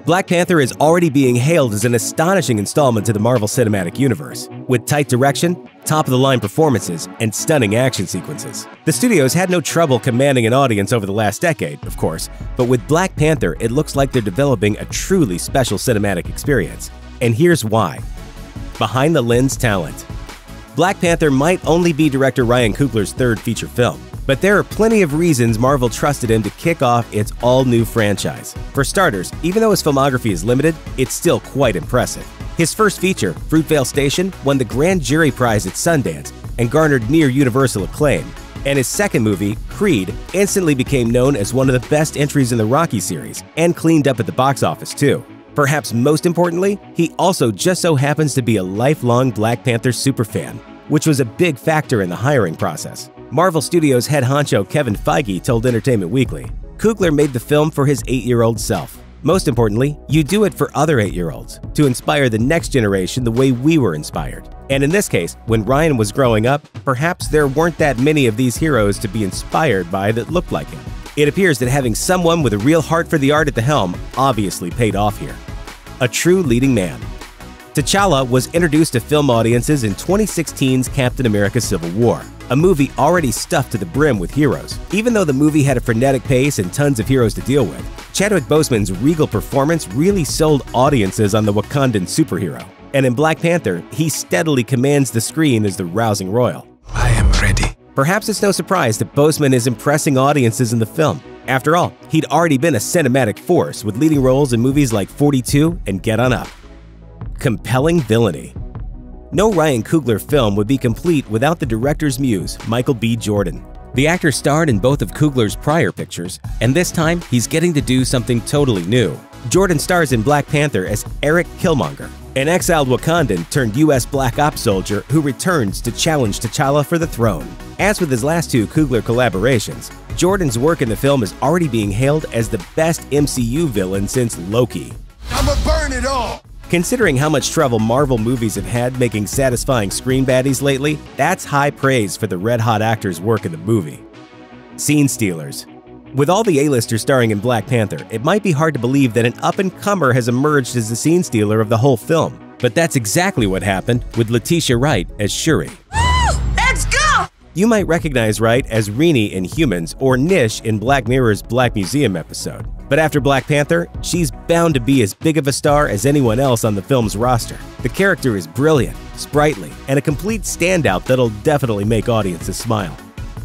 Black Panther is already being hailed as an astonishing installment to the Marvel Cinematic Universe, with tight direction, top-of-the-line performances, and stunning action sequences. The studios had no trouble commanding an audience over the last decade, of course, but with Black Panther, it looks like they're developing a truly special cinematic experience. And here's why. Behind the lens talent. Black Panther might only be director Ryan Coogler's third feature film, but there are plenty of reasons Marvel trusted him to kick off its all-new franchise. For starters, even though his filmography is limited, it's still quite impressive. His first feature, Fruitvale Station, won the Grand Jury Prize at Sundance and garnered near-universal acclaim. And his second movie, Creed, instantly became known as one of the best entries in the Rocky series, and cleaned up at the box office too. Perhaps most importantly, he also just so happens to be a lifelong Black Panther superfan, which was a big factor in the hiring process. Marvel Studios head honcho Kevin Feige told Entertainment Weekly, "Coogler made the film for his 8-year-old self. Most importantly, you do it for other 8-year-olds, to inspire the next generation the way we were inspired. And in this case, when Ryan was growing up, perhaps there weren't that many of these heroes to be inspired by that looked like him." It appears that having someone with a real heart for the art at the helm obviously paid off here. A true leading man. T'Challa was introduced to film audiences in 2016's Captain America Civil War, a movie already stuffed to the brim with heroes. Even though the movie had a frenetic pace and tons of heroes to deal with, Chadwick Boseman's regal performance really sold audiences on the Wakandan superhero. And in Black Panther, he steadily commands the screen as the rousing royal. I am ready. Perhaps it's no surprise that Boseman is impressing audiences in the film. After all, he'd already been a cinematic force with leading roles in movies like 42 and Get On Up. Compelling villainy. No Ryan Coogler film would be complete without the director's muse, Michael B. Jordan. The actor starred in both of Coogler's prior pictures, and this time he's getting to do something totally new. Jordan stars in Black Panther as Eric Killmonger, an exiled Wakandan turned US Black Ops soldier who returns to challenge T'Challa for the throne. As with his last two Coogler collaborations, Jordan's work in the film is already being hailed as the best MCU villain since Loki. I'ma burn it all! Considering how much trouble Marvel movies have had making satisfying screen baddies lately, that's high praise for the red-hot actor's work in the movie. Scene stealers. With all the A-listers starring in Black Panther, it might be hard to believe that an up-and-comer has emerged as the scene stealer of the whole film. But that's exactly what happened with Letitia Wright as Shuri. Woo! Let's go! You might recognize Wright as Rini in Humans or Nish in Black Mirror's Black Museum episode. But after Black Panther, she's bound to be as big of a star as anyone else on the film's roster. The character is brilliant, sprightly, and a complete standout that'll definitely make audiences smile.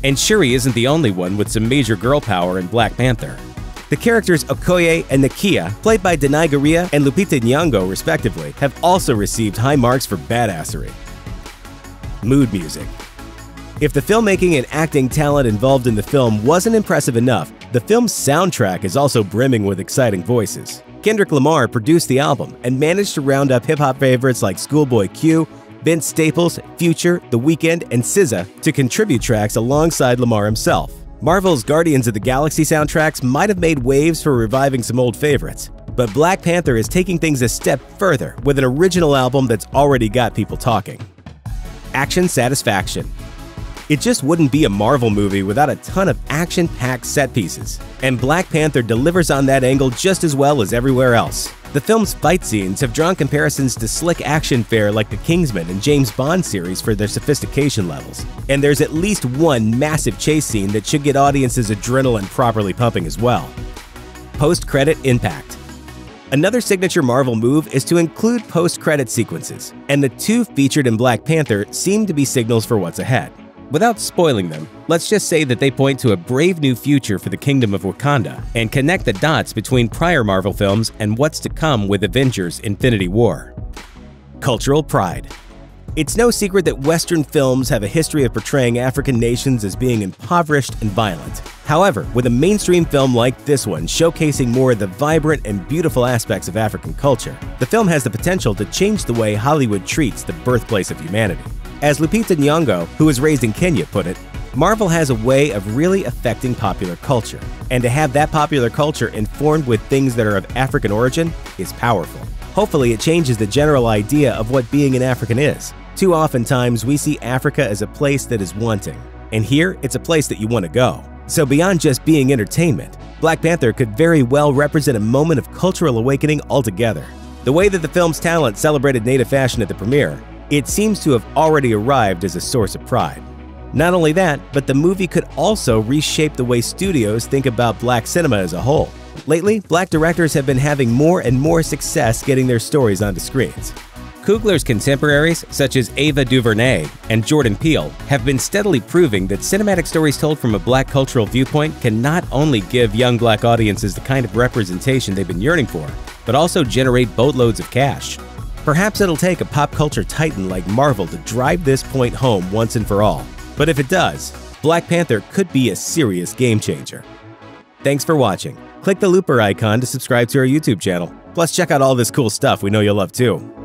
And Shuri isn't the only one with some major girl power in Black Panther. The characters Okoye and Nakia, played by Danai Gurira and Lupita Nyong'o respectively, have also received high marks for badassery. Mood music. If the filmmaking and acting talent involved in the film wasn't impressive enough, the film's soundtrack is also brimming with exciting voices. Kendrick Lamar produced the album and managed to round up hip-hop favorites like Schoolboy Q, Vince Staples, Future, The Weeknd, and SZA to contribute tracks alongside Lamar himself. Marvel's Guardians of the Galaxy soundtracks might have made waves for reviving some old favorites, but Black Panther is taking things a step further with an original album that's already got people talking. Action satisfaction. It just wouldn't be a Marvel movie without a ton of action-packed set pieces, and Black Panther delivers on that angle just as well as everywhere else. The film's fight scenes have drawn comparisons to slick action fare like the Kingsman and James Bond series for their sophistication levels, and there's at least one massive chase scene that should get audiences' adrenaline properly pumping as well. Post-credit impact. Another signature Marvel move is to include post-credit sequences, and the two featured in Black Panther seem to be signals for what's ahead. Without spoiling them, let's just say that they point to a brave new future for the Kingdom of Wakanda and connect the dots between prior Marvel films and what's to come with Avengers: Infinity War. Cultural pride. It's no secret that Western films have a history of portraying African nations as being impoverished and violent. However, with a mainstream film like this one showcasing more of the vibrant and beautiful aspects of African culture, the film has the potential to change the way Hollywood treats the birthplace of humanity. As Lupita Nyong'o, who was raised in Kenya, put it, Marvel has a way of really affecting popular culture, and to have that popular culture informed with things that are of African origin is powerful. Hopefully it changes the general idea of what being an African is. Too oftentimes we see Africa as a place that is wanting, and here it's a place that you want to go. So beyond just being entertainment, Black Panther could very well represent a moment of cultural awakening altogether. The way that the film's talent celebrated native fashion at the premiere, it seems to have already arrived as a source of pride. Not only that, but the movie could also reshape the way studios think about Black cinema as a whole. Lately, Black directors have been having more and more success getting their stories onto screens. Coogler's contemporaries, such as Ava DuVernay and Jordan Peele, have been steadily proving that cinematic stories told from a Black cultural viewpoint can not only give young Black audiences the kind of representation they've been yearning for, but also generate boatloads of cash. Perhaps it'll take a pop culture titan like Marvel to drive this point home once and for all. But if it does, Black Panther could be a serious game changer. Thanks for watching. Click the looper icon to subscribe to our YouTube channel. Plus, check out all this cool stuff we know you'll love too.